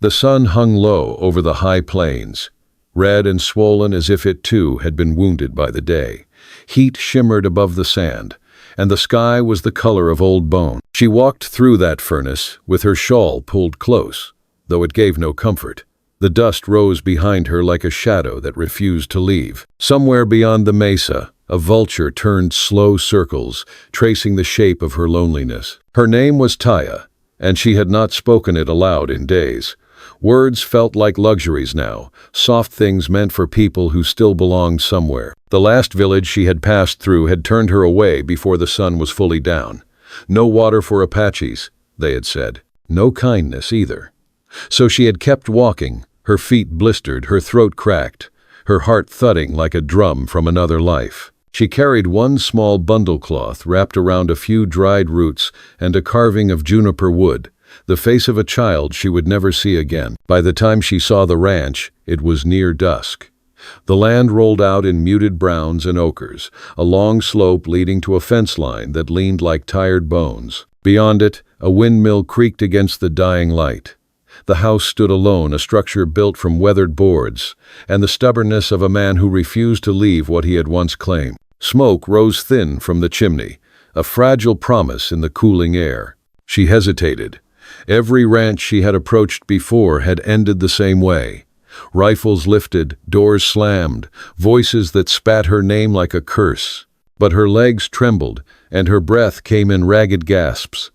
The sun hung low over the high plains, red and swollen as if it too had been wounded by the day. Heat shimmered above the sand, and the sky was the color of old bone. She walked through that furnace with her shawl pulled close, though it gave no comfort. The dust rose behind her like a shadow that refused to leave. Somewhere beyond the mesa, a vulture turned slow circles, tracing the shape of her loneliness. Her name was Taya, and she had not spoken it aloud in days. Words felt like luxuries now, soft things meant for people who still belonged somewhere. The last village she had passed through had turned her away before the sun was fully down. No water for Apaches, they had said. No kindness either. So she had kept walking, her feet blistered, her throat cracked, her heart thudding like a drum from another life. She carried one small bundle cloth wrapped around a few dried roots and a carving of juniper wood, the face of a child she would never see again. By the time she saw the ranch, it was near dusk. The land rolled out in muted browns and ochres, a long slope leading to a fence line that leaned like tired bones. Beyond it, a windmill creaked against the dying light. The house stood alone, a structure built from weathered boards, and the stubbornness of a man who refused to leave what he had once claimed. Smoke rose thin from the chimney, a fragile promise in the cooling air. She hesitated. Every ranch she had approached before had ended the same way. Rifles lifted, doors slammed, voices that spat her name like a curse. But her legs trembled, and her breath came in ragged gasps.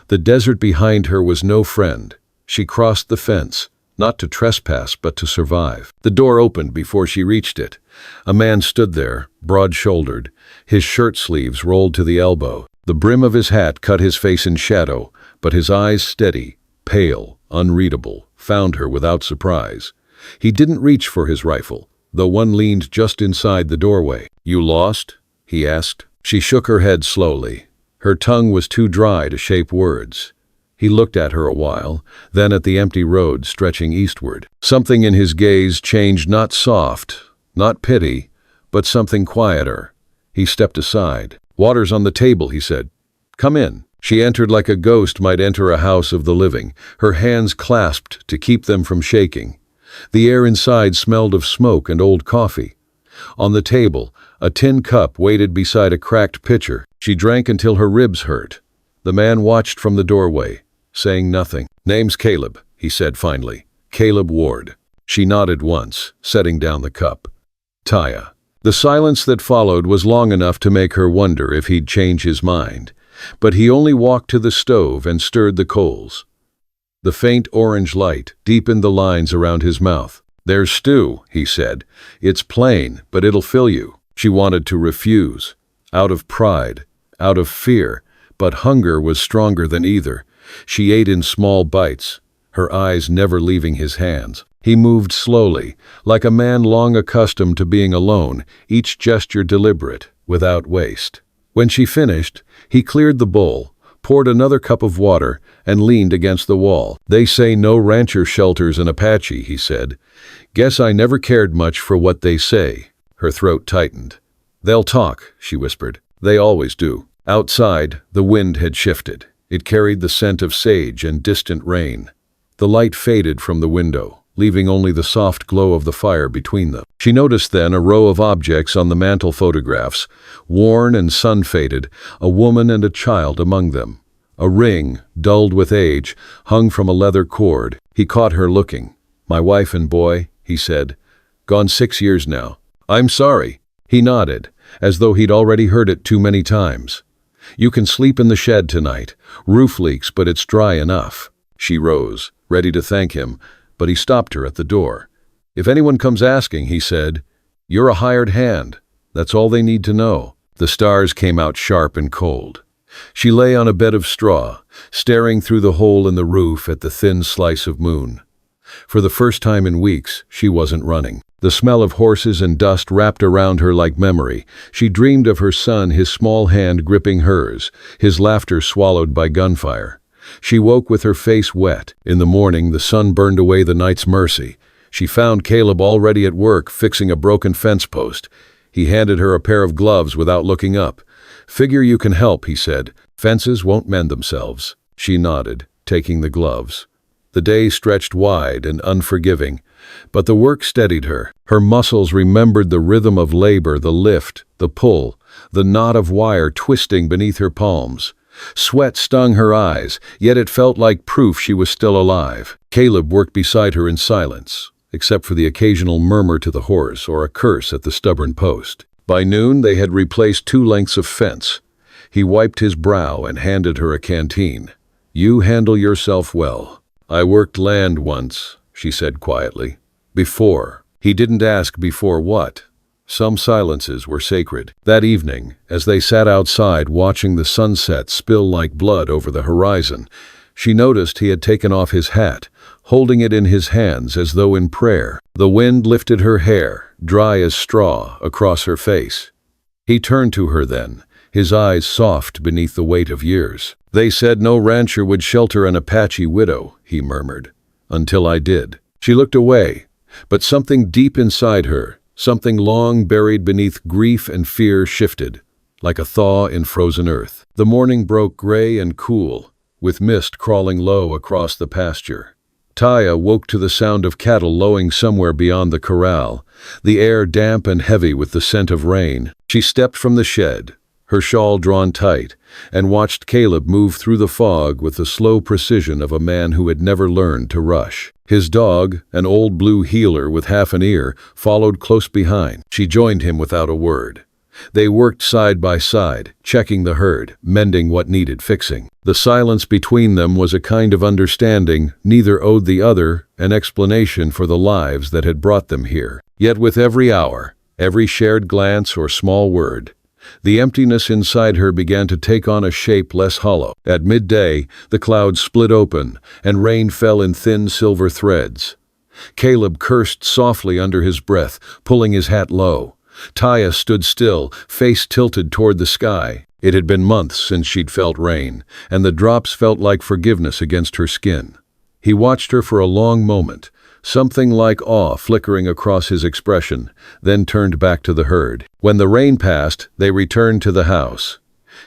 The desert behind her was no friend. She crossed the fence, not to trespass but to survive. The door opened before she reached it. A man stood there, broad-shouldered, his shirt sleeves rolled to the elbow. The brim of his hat cut his face in shadow, but his eyes, steady, pale, unreadable, found her without surprise. He didn't reach for his rifle, though one leaned just inside the doorway. "You lost?" he asked. She shook her head slowly. Her tongue was too dry to shape words. He looked at her a while, then at the empty road stretching eastward. Something in his gaze changed, not soft, not pity, but something quieter. He stepped aside. "Water's on the table," he said. "Come in." She entered like a ghost might enter a house of the living, her hands clasped to keep them from shaking. The air inside smelled of smoke and old coffee. On the table, a tin cup waited beside a cracked pitcher. She drank until her ribs hurt. The man watched from the doorway, saying nothing. "Name's Caleb," he said finally. "Caleb Ward." She nodded once, setting down the cup. "Taya." The silence that followed was long enough to make her wonder if he'd change his mind. But he only walked to the stove and stirred the coals. The faint orange light deepened the lines around his mouth. "There's stew," he said. "It's plain, but it'll fill you." She wanted to refuse, out of pride, out of fear, but hunger was stronger than either. She ate in small bites, her eyes never leaving his hands. He moved slowly, like a man long accustomed to being alone, each gesture deliberate, without waste. When she finished, he cleared the bowl, poured another cup of water, and leaned against the wall. "They say no rancher shelters an Apache," he said. "Guess I never cared much for what they say." Her throat tightened. "They'll talk," she whispered. "They always do." Outside, the wind had shifted. It carried the scent of sage and distant rain. The light faded from the window, leaving only the soft glow of the fire between them. She noticed then a row of objects on the mantel photographs, worn and sun-faded, a woman and a child among them. A ring, dulled with age, hung from a leather cord. He caught her looking. "My wife and boy," he said. "Gone 6 years now." "I'm sorry." He nodded, as though he'd already heard it too many times. "You can sleep in the shed tonight. Roof leaks, but it's dry enough." She rose, ready to thank him, but he stopped her at the door. "If anyone comes asking," he said, "you're a hired hand. That's all they need to know." The stars came out sharp and cold. She lay on a bed of straw, staring through the hole in the roof at the thin slice of moon. For the first time in weeks, she wasn't running. The smell of horses and dust wrapped around her like memory. She dreamed of her son, his small hand gripping hers, his laughter swallowed by gunfire. She woke with her face wet. In the morning, the sun burned away the night's mercy. She found Caleb already at work, fixing a broken fence post. He handed her a pair of gloves without looking up. "Figure you can help," he said. "Fences won't mend themselves." She nodded, taking the gloves. The day stretched wide and unforgiving, but the work steadied her. Her muscles remembered the rhythm of labor, the lift, the pull, the knot of wire twisting beneath her palms. Sweat stung her eyes, yet it felt like proof she was still alive. Caleb worked beside her in silence, except for the occasional murmur to the horse or a curse at the stubborn post. By noon, they had replaced 2 lengths of fence. He wiped his brow and handed her a canteen. "You handle yourself well." "I worked land once," she said quietly. "Before." He didn't ask before what. Some silences were sacred. That evening, as they sat outside watching the sunset spill like blood over the horizon, she noticed he had taken off his hat, holding it in his hands as though in prayer. The wind lifted her hair, dry as straw, across her face. He turned to her then, his eyes soft beneath the weight of years. "They said no rancher would shelter an Apache widow," he murmured. "Until I did." She looked away, but something deep inside her, something long buried beneath grief and fear, shifted, like a thaw in frozen earth. The morning broke gray and cool, with mist crawling low across the pasture. Taya woke to the sound of cattle lowing somewhere beyond the corral, the air damp and heavy with the scent of rain. She stepped from the shed, her shawl drawn tight, and watched Caleb move through the fog with the slow precision of a man who had never learned to rush. His dog, an old blue heeler with half an ear, followed close behind. She joined him without a word. They worked side by side, checking the herd, mending what needed fixing. The silence between them was a kind of understanding. Neither owed the other an explanation for the lives that had brought them here. Yet with every hour, every shared glance or small word, the emptiness inside her began to take on a shape less hollow. At midday, the clouds split open, and rain fell in thin silver threads. Caleb cursed softly under his breath, pulling his hat low. Taya stood still, face tilted toward the sky. It had been months since she'd felt rain, and the drops felt like forgiveness against her skin. He watched her for a long moment, something like awe flickering across his expression, then turned back to the herd. When the rain passed, they returned to the house.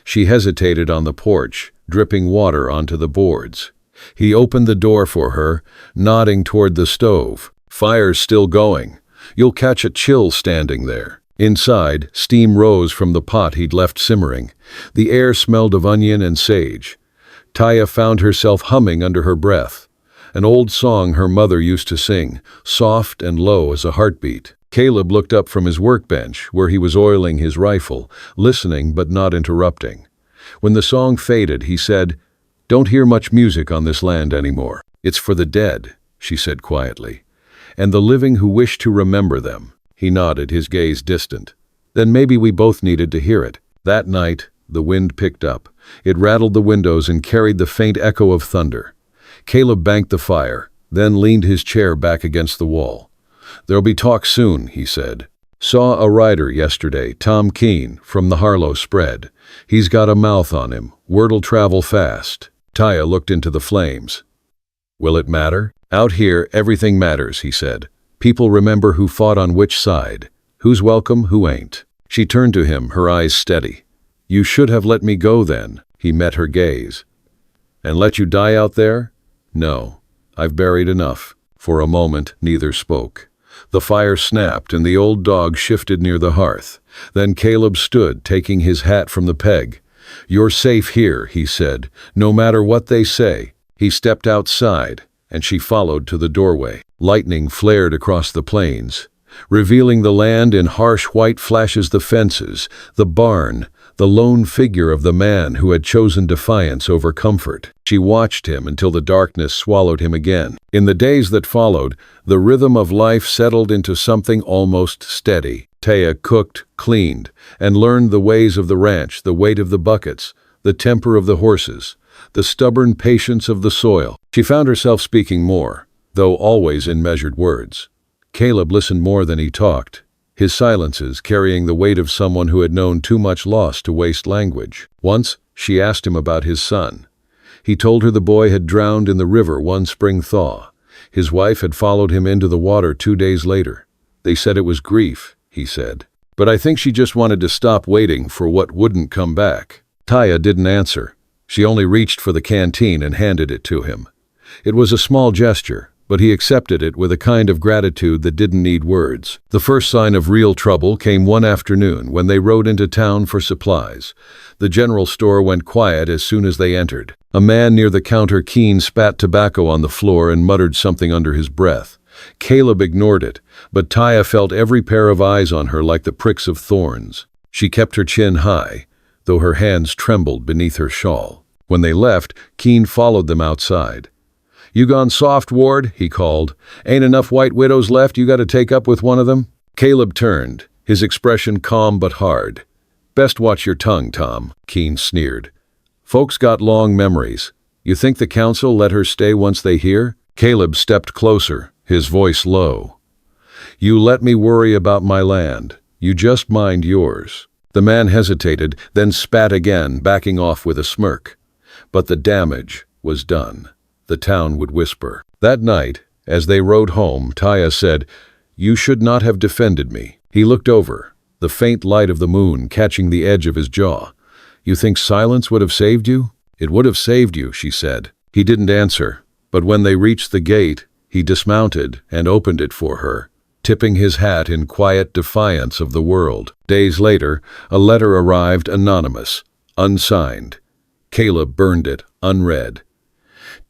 She hesitated on the porch, dripping water onto the boards. He opened the door for her, nodding toward the stove. "Fire's still going. You'll catch a chill standing there." Inside, steam rose from the pot he'd left simmering. The air smelled of onion and sage. Taya found herself humming under her breath, an old song her mother used to sing, soft and low as a heartbeat. Caleb looked up from his workbench, where he was oiling his rifle, listening but not interrupting. When the song faded, he said, "Don't hear much music on this land anymore. It's for the dead," she said quietly, "and the living who wish to remember them." He nodded, his gaze distant. "Then maybe we both needed to hear it." That night, the wind picked up. It rattled the windows and carried the faint echo of thunder. Caleb banked the fire, then leaned his chair back against the wall. "There'll be talk soon," he said. "Saw a rider yesterday, Tom Keene, from the Harlow spread. He's got a mouth on him. Word'll travel fast." Taya looked into the flames. "Will it matter?" "Out here, everything matters," he said. "People remember who fought on which side, who's welcome, who ain't." She turned to him, her eyes steady. "You should have let me go then." He met her gaze. "And let you die out there?" "No, I've buried enough." For a moment, neither spoke. The fire snapped and the old dog shifted near the hearth. Then Caleb stood, taking his hat from the peg. "You're safe here," he said, "no matter what they say." He stepped outside, and she followed to the doorway. Lightning flared across the plains, revealing the land in harsh white flashes, the fences, the barn, the lone figure of the man who had chosen defiance over comfort. She watched him until the darkness swallowed him again. In the days that followed, the rhythm of life settled into something almost steady. Taya cooked, cleaned, and learned the ways of the ranch, the weight of the buckets, the temper of the horses, the stubborn patience of the soil. She found herself speaking more, though always in measured words. Caleb listened more than he talked, his silences carrying the weight of someone who had known too much loss to waste language. Once, she asked him about his son. He told her the boy had drowned in the river one spring thaw. His wife had followed him into the water 2 days later. "They said it was grief," he said. "But I think she just wanted to stop waiting for what wouldn't come back." Taya didn't answer. She only reached for the canteen and handed it to him. It was a small gesture, but he accepted it with a kind of gratitude that didn't need words. The first sign of real trouble came one afternoon when they rode into town for supplies. The general store went quiet as soon as they entered. A man near the counter Keen spat tobacco on the floor and muttered something under his breath. Caleb ignored it, but Taya felt every pair of eyes on her like the pricks of thorns. She kept her chin high, though her hands trembled beneath her shawl. When they left, Keen followed them outside. "You gone soft, Ward?" he called. "Ain't enough white widows left you got to take up with one of them?" Caleb turned, his expression calm but hard. "Best watch your tongue, Tom," Keen sneered. "Folks got long memories. You think the council let her stay once they hear?" Caleb stepped closer, his voice low. "You let me worry about my land. You just mind yours." The man hesitated, then spat again, backing off with a smirk. But the damage was done. The town would whisper. That night, as they rode home, Taya said, "You should not have defended me." He looked over, the faint light of the moon catching the edge of his jaw. "You think silence would have saved you?" "It would have saved you," she said. He didn't answer, but when they reached the gate, he dismounted and opened it for her, tipping his hat in quiet defiance of the world. Days later, a letter arrived, anonymous, unsigned. Caleb burned it, unread.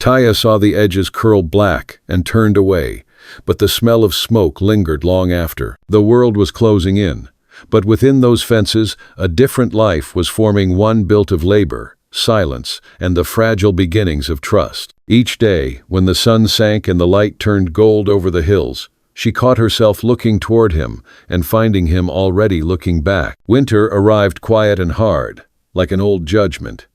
Taya saw the edges curl black and turned away, but the smell of smoke lingered long after. The world was closing in, but within those fences, a different life was forming, one built of labor, silence, and the fragile beginnings of trust. Each day, when the sun sank and the light turned gold over the hills, she caught herself looking toward him and finding him already looking back. Winter arrived quiet and hard, like an old judgment.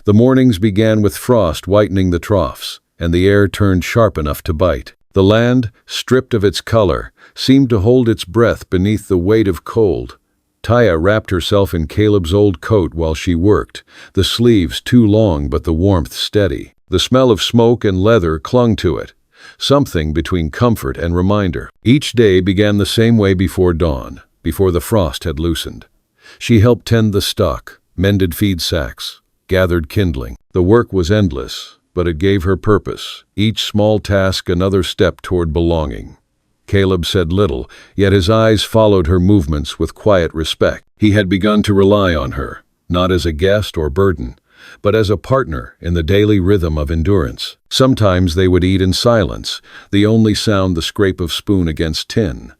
The mornings began with frost whitening the troughs, and the air turned sharp enough to bite. The land, stripped of its color, seemed to hold its breath beneath the weight of cold. Taya wrapped herself in Caleb's old coat while she worked, the sleeves too long but the warmth steady. The smell of smoke and leather clung to it, something between comfort and reminder. Each day began the same way before dawn, before the frost had loosened. She helped tend the stock, mended feed sacks, gathered kindling. The work was endless, but it gave her purpose, each small task another step toward belonging. Caleb said little, yet his eyes followed her movements with quiet respect. He had begun to rely on her, not as a guest or burden, but as a partner in the daily rhythm of endurance. Sometimes they would eat in silence, the only sound the scrape of spoon against tin.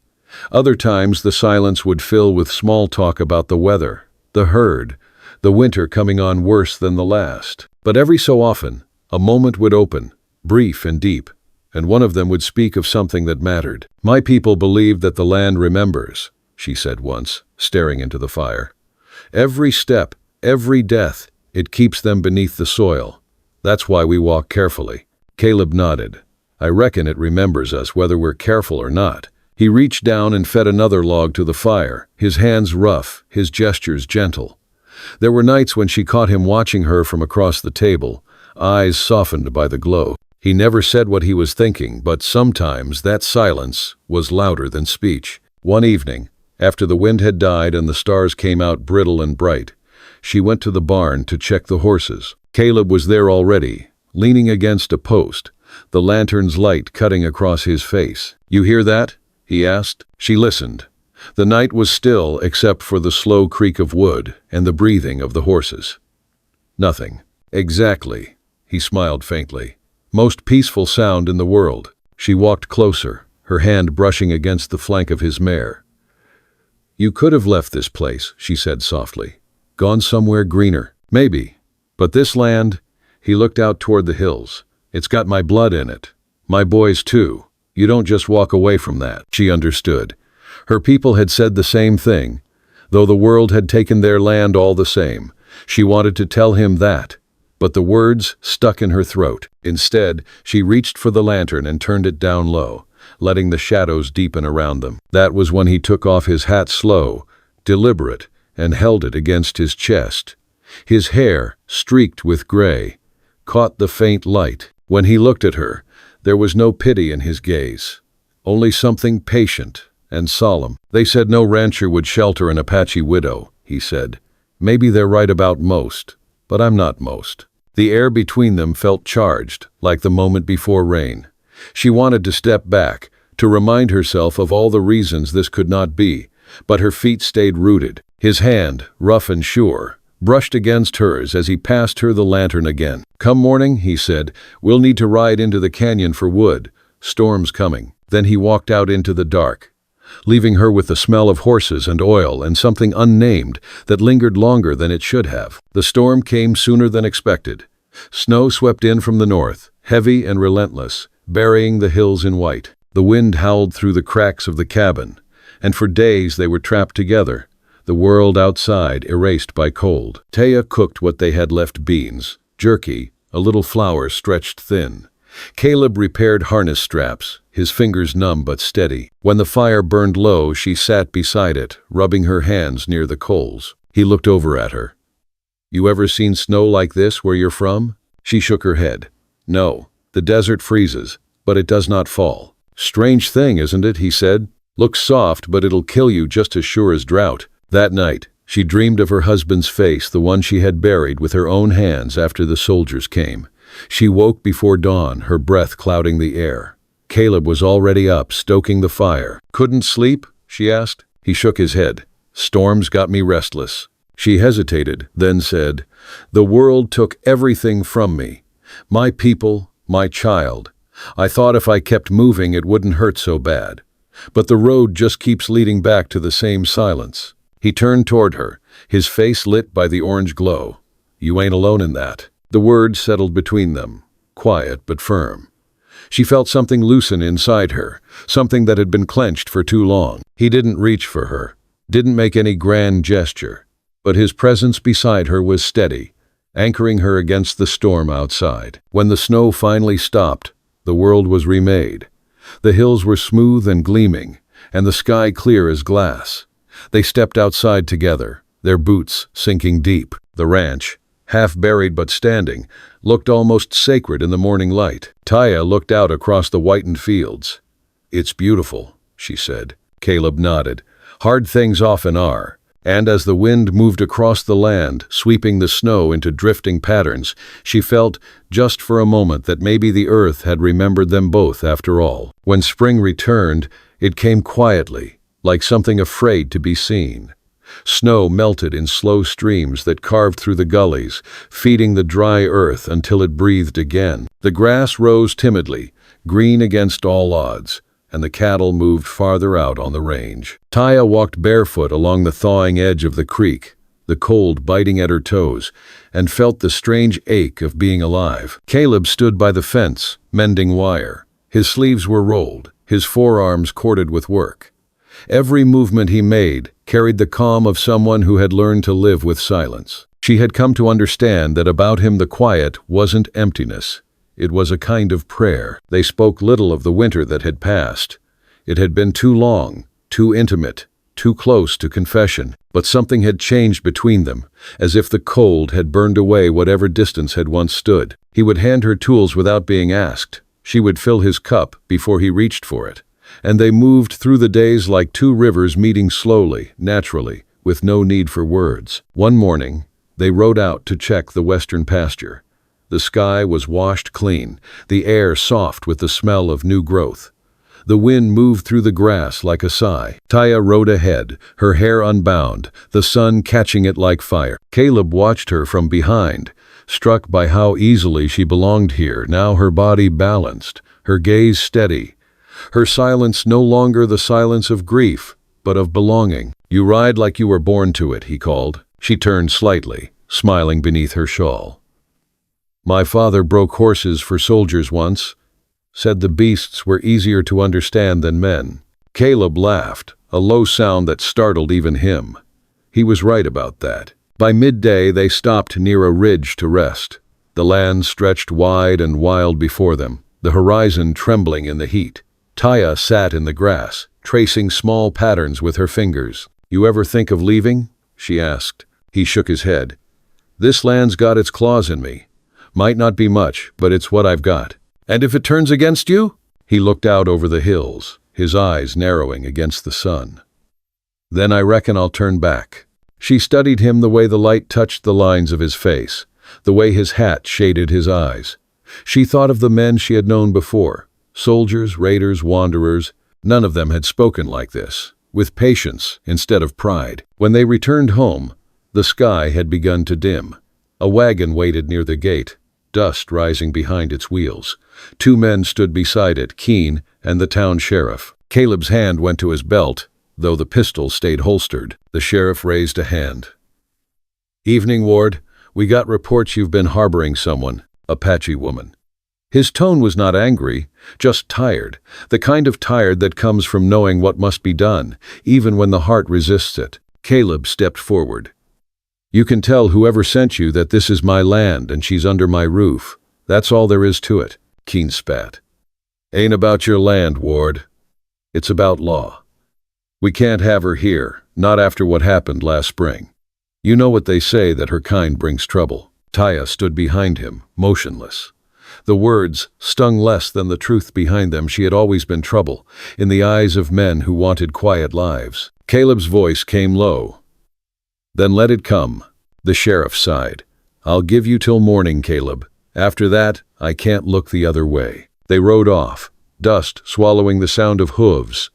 Other times the silence would fill with small talk about the weather, the herd, the winter coming on worse than the last. But every so often, a moment would open, brief and deep, and one of them would speak of something that mattered. "My people believe that the land remembers," she said once, staring into the fire. "Every step, every death, it keeps them beneath the soil. That's why we walk carefully." Caleb nodded. "I reckon it remembers us whether we're careful or not." He reached down and fed another log to the fire, his hands rough, his gestures gentle. There were nights when she caught him watching her from across the table, eyes softened by the glow. He never said what he was thinking, but sometimes that silence was louder than speech. One evening, after the wind had died and the stars came out brittle and bright, she went to the barn to check the horses. Caleb was there already, leaning against a post, the lantern's light cutting across his face. "You hear that?" he asked. She listened. The night was still except for the slow creak of wood and the breathing of the horses. "Nothing." "Exactly," he smiled faintly. "Most peaceful sound in the world." She walked closer, her hand brushing against the flank of his mare. "You could have left this place," she said softly. "Gone somewhere greener." "Maybe. But this land," he looked out toward the hills, "it's got my blood in it. My boys too. You don't just walk away from that." She understood. Her people had said the same thing, though the world had taken their land all the same. She wanted to tell him that, but the words stuck in her throat. Instead, she reached for the lantern and turned it down low, letting the shadows deepen around them. That was when he took off his hat slow, deliberate, and held it against his chest. His hair, streaked with gray, caught the faint light. When he looked at her, there was no pity in his gaze, only something patient and solemn. "They said no rancher would shelter an Apache widow," he said. "Maybe they're right about most, but I'm not most." The air between them felt charged, like the moment before rain. She wanted to step back, to remind herself of all the reasons this could not be, but her feet stayed rooted. His hand, rough and sure, brushed against hers as he passed her the lantern again. "Come morning," he said, "we'll need to ride into the canyon for wood. Storm's coming." Then he walked out into the dark, leaving her with the smell of horses and oil and something unnamed that lingered longer than it should have. The storm came sooner than expected. Snow swept in from the north, heavy and relentless, burying the hills in white. The wind howled through the cracks of the cabin, and for days they were trapped together, the world outside erased by cold. Taya cooked what they had left: beans, jerky, a little flour stretched thin. Caleb repaired harness straps, his fingers numb but steady. When the fire burned low, she sat beside it, rubbing her hands near the coals. He looked over at her. "You ever seen snow like this where you're from?" She shook her head. "No, the desert freezes, but it does not fall." "Strange thing, isn't it?" he said. "Looks soft, but it'll kill you just as sure as drought." That night, she dreamed of her husband's face, the one she had buried with her own hands after the soldiers came. She woke before dawn, her breath clouding the air. Caleb was already up, stoking the fire. "Couldn't sleep?" she asked. He shook his head. "Storms got me restless." She hesitated, then said, "The world took everything from me. My people, my child. I thought if I kept moving it wouldn't hurt so bad. But the road just keeps leading back to the same silence." He turned toward her, his face lit by the orange glow. "You ain't alone in that." The words settled between them, quiet but firm. She felt something loosen inside her, something that had been clenched for too long. He didn't reach for her, didn't make any grand gesture, but his presence beside her was steady, anchoring her against the storm outside. When the snow finally stopped, the world was remade. The hills were smooth and gleaming, and the sky clear as glass. They stepped outside together, their boots sinking deep. The ranch, half buried but standing, looked almost sacred in the morning light. Taya looked out across the whitened fields. "It's beautiful," she said. Caleb nodded. "Hard things often are." And as the wind moved across the land, sweeping the snow into drifting patterns, she felt, just for a moment, that maybe the earth had remembered them both after all. When spring returned, it came quietly, like something afraid to be seen. Snow melted in slow streams that carved through the gullies, feeding the dry earth until it breathed again. The grass rose timidly, green against all odds, and the cattle moved farther out on the range. Taya walked barefoot along the thawing edge of the creek, the cold biting at her toes, and felt the strange ache of being alive. Caleb stood by the fence, mending wire. His sleeves were rolled, his forearms corded with work. Every movement he made carried the calm of someone who had learned to live with silence. She had come to understand that about him the quiet wasn't emptiness. It was a kind of prayer. They spoke little of the winter that had passed. It had been too long, too intimate, too close to confession. But something had changed between them, as if the cold had burned away whatever distance had once stood. He would hand her tools without being asked. She would fill his cup before he reached for it. And they moved through the days like two rivers meeting slowly, naturally, with no need for words. One morning, they rode out to check the western pasture. The sky was washed clean, the air soft with the smell of new growth. The wind moved through the grass like a sigh. Taya rode ahead, her hair unbound, the sun catching it like fire. Caleb watched her from behind, struck by how easily she belonged here, now her body balanced, her gaze steady. Her silence no longer the silence of grief, but of belonging. "You ride like you were born to it," he called. She turned slightly, smiling beneath her shawl. "My father broke horses for soldiers once. Said the beasts were easier to understand than men." Caleb laughed, a low sound that startled even him. He was right about that. By midday they stopped near a ridge to rest. The land stretched wide and wild before them, the horizon trembling in the heat. Taya sat in the grass, tracing small patterns with her fingers. "You ever think of leaving?" she asked. He shook his head. "This land's got its claws in me. Might not be much, but it's what I've got." "And if it turns against you?" He looked out over the hills, his eyes narrowing against the sun. "Then I reckon I'll turn back." She studied him the way the light touched the lines of his face, the way his hat shaded his eyes. She thought of the men she had known before, soldiers, raiders, wanderers. None of them had spoken like this, with patience instead of pride. When they returned home, the sky had begun to dim. A wagon waited near the gate, dust rising behind its wheels. Two men stood beside it, Keene and the town sheriff. Caleb's hand went to his belt, though the pistol stayed holstered. The sheriff raised a hand. "Evening, Ward. We got reports you've been harboring someone, Apache woman." His tone was not angry, just tired, the kind of tired that comes from knowing what must be done, even when the heart resists it. Caleb stepped forward. "You can tell whoever sent you that this is my land and she's under my roof. That's all there is to it," Keene spat. "Ain't about your land, Ward. It's about law. We can't have her here, not after what happened last spring. You know what they say, that her kind brings trouble." Taya stood behind him, motionless. The words stung less than the truth behind them. She had always been trouble, in the eyes of men who wanted quiet lives. Caleb's voice came low. "Then let it come." The sheriff sighed. "I'll give you till morning, Caleb. After that, I can't look the other way." They rode off, dust swallowing the sound of hooves.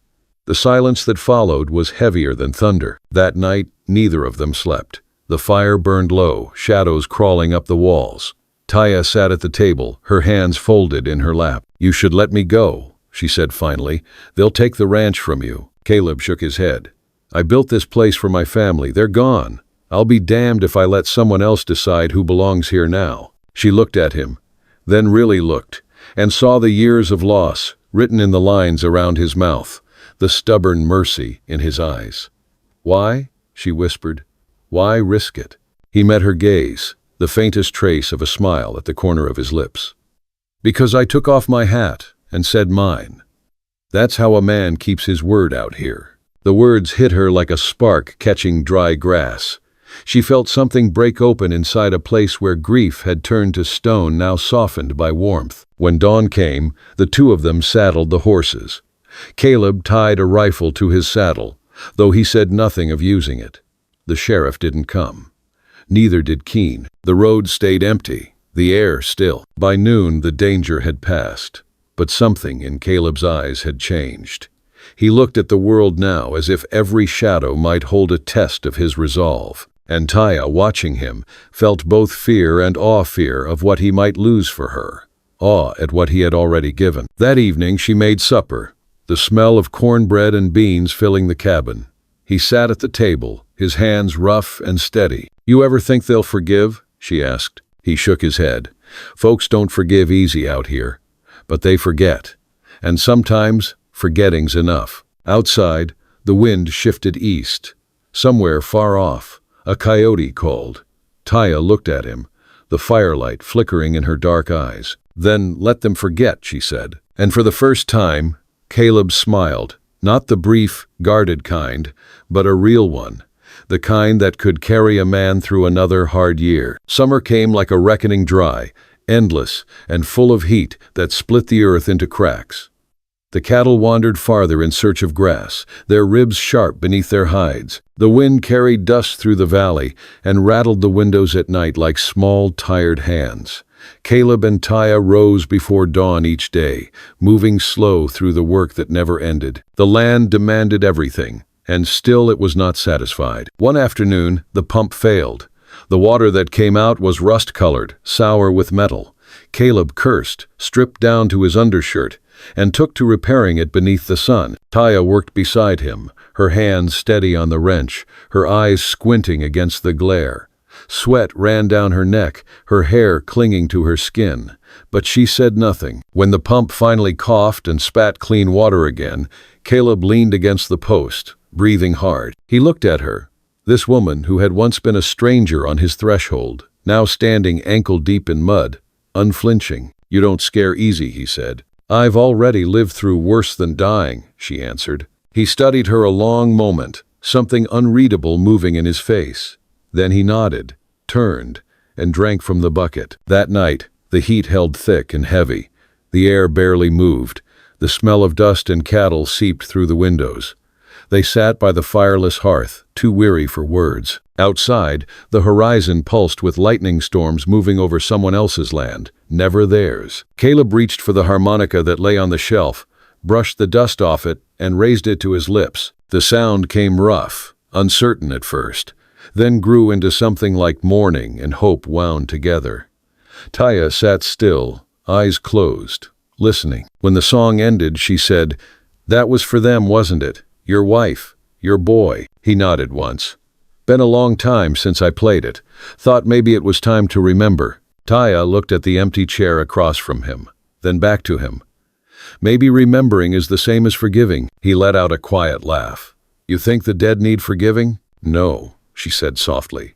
The silence that followed was heavier than thunder. That night, neither of them slept. The fire burned low, shadows crawling up the walls. Taya sat at the table, her hands folded in her lap. "You should let me go," she said finally. "They'll take the ranch from you." Caleb shook his head. "I built this place for my family. They're gone. I'll be damned if I let someone else decide who belongs here now." She looked at him, then really looked, and saw the years of loss written in the lines around his mouth, the stubborn mercy in his eyes. "Why?" she whispered. "Why risk it?" He met her gaze, the faintest trace of a smile at the corner of his lips. "Because I took off my hat and said mine. That's how a man keeps his word out here." The words hit her like a spark catching dry grass. She felt something break open inside a place where grief had turned to stone, now softened by warmth. When dawn came, the two of them saddled the horses. Caleb tied a rifle to his saddle, though he said nothing of using it. The sheriff didn't come. Neither did Keene. The road stayed empty, the air still. By noon, the danger had passed, but something in Caleb's eyes had changed. He looked at the world now as if every shadow might hold a test of his resolve. And Taya, watching him, felt both fear and awe-fear of what he might lose for her, awe at what he had already given. That evening she made supper, the smell of cornbread and beans filling the cabin. He sat at the table, his hands rough and steady. "You ever think they'll forgive?" she asked. He shook his head. "Folks don't forgive easy out here, but they forget. And sometimes forgetting's enough." Outside, the wind shifted east. Somewhere far off, a coyote called. Taya looked at him, the firelight flickering in her dark eyes. "Then let them forget," she said. And for the first time, Caleb smiled, not the brief, guarded kind, but a real one, the kind that could carry a man through another hard year. Summer came like a reckoning, dry, endless, and full of heat that split the earth into cracks. The cattle wandered farther in search of grass, their ribs sharp beneath their hides. The wind carried dust through the valley and rattled the windows at night like small, tired hands. Caleb and Taya rose before dawn each day, moving slow through the work that never ended. The land demanded everything, and still it was not satisfied. One afternoon, the pump failed. The water that came out was rust-colored, sour with metal. Caleb cursed, stripped down to his undershirt, and took to repairing it beneath the sun. Taya worked beside him, her hands steady on the wrench, her eyes squinting against the glare. Sweat ran down her neck, her hair clinging to her skin, but she said nothing. When the pump finally coughed and spat clean water again, Caleb leaned against the post, breathing hard. He looked at her, this woman who had once been a stranger on his threshold, now standing ankle-deep in mud, unflinching. "You don't scare easy," he said. "I've already lived through worse than dying," she answered. He studied her a long moment, something unreadable moving in his face. Then he nodded, turned, and drank from the bucket. That night, the heat held thick and heavy. The air barely moved. The smell of dust and cattle seeped through the windows. They sat by the fireless hearth, too weary for words. Outside, the horizon pulsed with lightning storms moving over someone else's land, never theirs. Caleb reached for the harmonica that lay on the shelf, brushed the dust off it, and raised it to his lips. The sound came rough, uncertain at first, then grew into something like mourning and hope wound together. Taya sat still, eyes closed, listening. When the song ended, she said, "That was for them, wasn't it? Your wife, your boy." He nodded once. "Been a long time since I played it. Thought maybe it was time to remember." Taya looked at the empty chair across from him, then back to him. "Maybe remembering is the same as forgiving." He let out a quiet laugh. "You think the dead need forgiving?" "No," she said softly.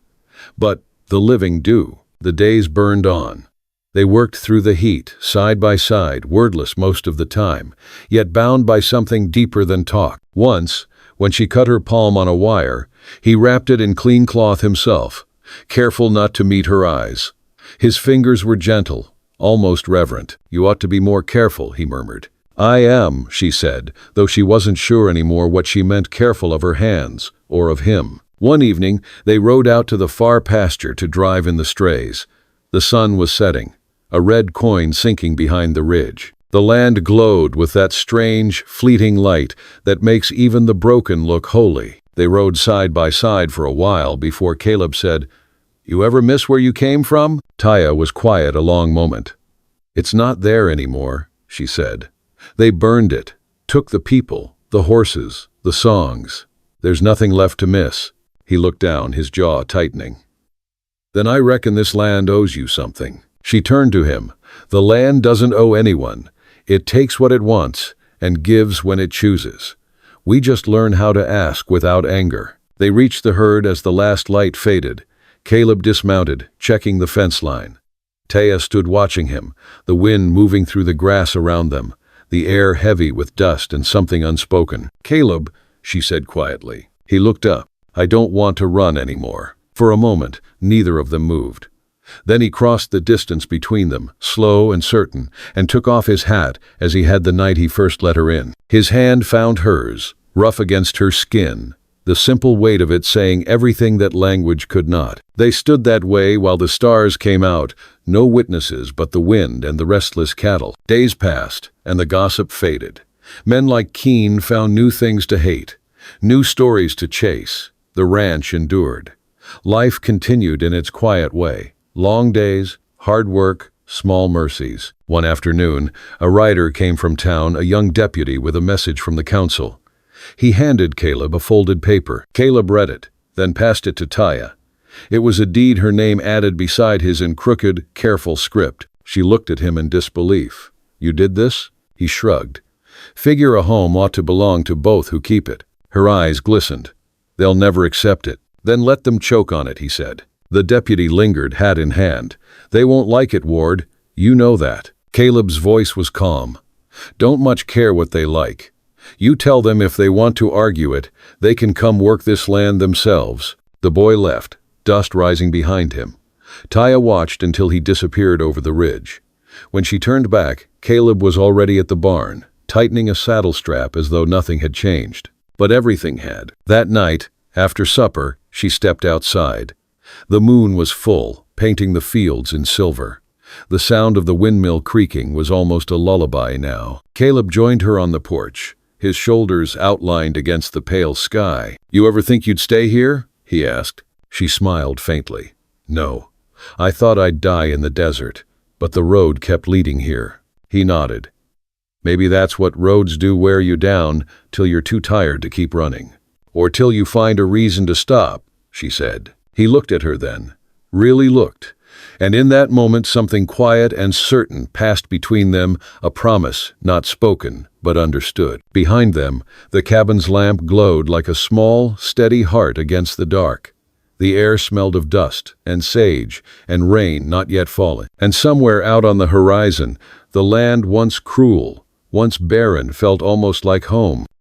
"But the living do." The days burned on. They worked through the heat, side by side, wordless most of the time, yet bound by something deeper than talk. Once, when she cut her palm on a wire, he wrapped it in clean cloth himself, careful not to meet her eyes. His fingers were gentle, almost reverent. "You ought to be more careful," he murmured. "I am," she said, though she wasn't sure anymore what she meant, careful of her hands, or of him. One evening, they rode out to the far pasture to drive in the strays. The sun was setting, a red coin sinking behind the ridge. The land glowed with that strange, fleeting light that makes even the broken look holy. They rode side by side for a while before Caleb said, "You ever miss where you came from?" Taya was quiet a long moment. "It's not there anymore," she said. "They burned it, took the people, the horses, the songs. There's nothing left to miss." He looked down, his jaw tightening. "Then I reckon this land owes you something." She turned to him. "The land doesn't owe anyone. It takes what it wants and gives when it chooses. We just learn how to ask without anger." They reached the herd as the last light faded. Caleb dismounted, checking the fence line. Taya stood watching him, the wind moving through the grass around them, the air heavy with dust and something unspoken. "Caleb," she said quietly. He looked up. "I don't want to run anymore." For a moment, neither of them moved. Then he crossed the distance between them, slow and certain, and took off his hat as he had the night he first let her in. His hand found hers, rough against her skin, the simple weight of it saying everything that language could not. They stood that way while the stars came out, no witnesses but the wind and the restless cattle. Days passed, and the gossip faded. Men like Keene found new things to hate, new stories to chase. The ranch endured. Life continued in its quiet way. Long days, hard work, small mercies. One afternoon, a rider came from town, a young deputy with a message from the council. He handed Caleb a folded paper. Caleb read it, then passed it to Taya. It was a deed, her name added beside his in crooked, careful script. She looked at him in disbelief. "You did this?" He shrugged. "Figure a home ought to belong to both who keep it." Her eyes glistened. "They'll never accept it." "Then let them choke on it," he said. The deputy lingered, hat in hand. "They won't like it, Ward. You know that." Caleb's voice was calm. "Don't much care what they like. You tell them if they want to argue it, they can come work this land themselves." The boy left, dust rising behind him. Taya watched until he disappeared over the ridge. When she turned back, Caleb was already at the barn, tightening a saddle strap as though nothing had changed. But everything had. That night, after supper, she stepped outside. The moon was full, painting the fields in silver. The sound of the windmill creaking was almost a lullaby now. Caleb joined her on the porch, his shoulders outlined against the pale sky. "You ever think you'd stay here?" he asked. She smiled faintly. "No. I thought I'd die in the desert, but the road kept leading here." He nodded. "Maybe that's what roads do, wear you down till you're too tired to keep running. Or till you find a reason to stop," she said. He looked at her then, really looked, and in that moment something quiet and certain passed between them, a promise not spoken but understood. Behind them, the cabin's lamp glowed like a small, steady heart against the dark. The air smelled of dust and sage and rain not yet fallen. And somewhere out on the horizon, the land once cruel, once barren, felt almost like home.